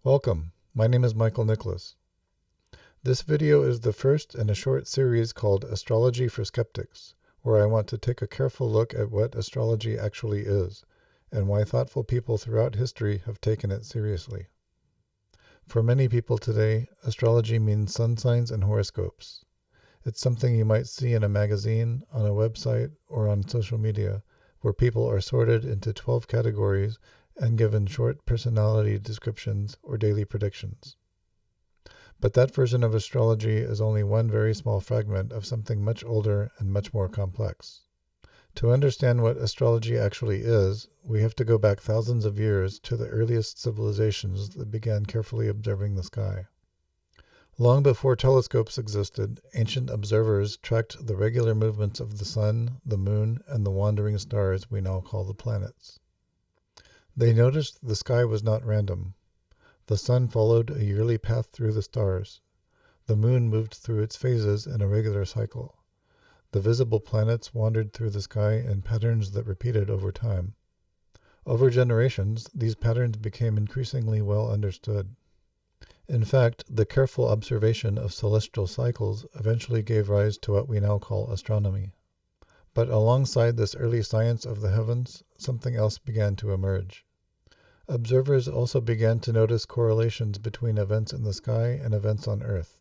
Welcome, my name is Michael Nicholas. This video is the first in a short series called Astrology for Skeptics, where I want to take a careful look at what astrology actually is, and why thoughtful people throughout history have taken it seriously. For many people today, astrology means sun signs and horoscopes. It's something you might see in a magazine, on a website, or on social media, where people are sorted into 12 categories and given short personality descriptions or daily predictions. But that version of astrology is only one very small fragment of something much older and much more complex. To understand what astrology actually is, we have to go back thousands of years to the earliest civilizations that began carefully observing the sky. Long before telescopes existed, ancient observers tracked the regular movements of the sun, the moon, and the wandering stars we now call the planets. They noticed the sky was not random. The sun followed a yearly path through the stars. The moon moved through its phases in a regular cycle. The visible planets wandered through the sky in patterns that repeated over time. Over generations, these patterns became increasingly well understood. In fact, the careful observation of celestial cycles eventually gave rise to what we now call astronomy. But alongside this early science of the heavens, something else began to emerge. Observers also began to notice correlations between events in the sky and events on Earth.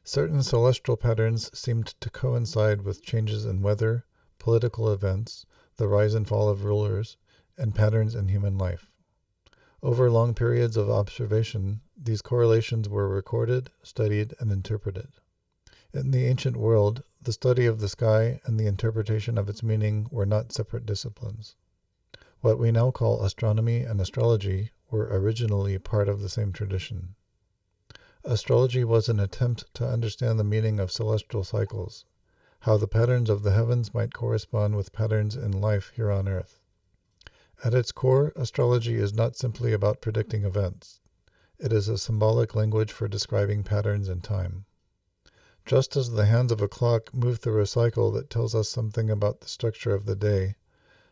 Certain celestial patterns seemed to coincide with changes in weather, political events, the rise and fall of rulers, and patterns in human life. Over long periods of observation, these correlations were recorded, studied, and interpreted. In the ancient world, the study of the sky and the interpretation of its meaning were not separate disciplines. What we now call astronomy and astrology were originally part of the same tradition. Astrology was an attempt to understand the meaning of celestial cycles, how the patterns of the heavens might correspond with patterns in life here on Earth. At its core, astrology is not simply about predicting events. It is a symbolic language for describing patterns in time. Just as the hands of a clock move through a cycle that tells us something about the structure of the day,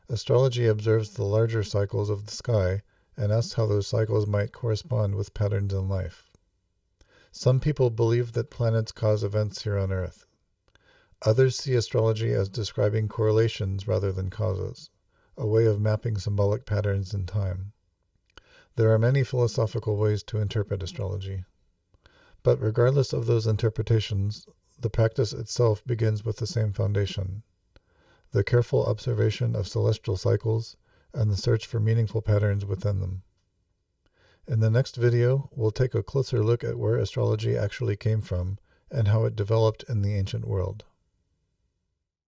astrology observes the larger cycles of the sky and asks how those cycles might correspond with patterns in life. Some people believe that planets cause events here on Earth. Others see astrology as describing correlations rather than causes, a way of mapping symbolic patterns in time. There are many philosophical ways to interpret astrology. But regardless of those interpretations, the practice itself begins with the same foundation: the careful observation of celestial cycles and the search for meaningful patterns within them. In the next video, we'll take a closer look at where astrology actually came from and how it developed in the ancient world.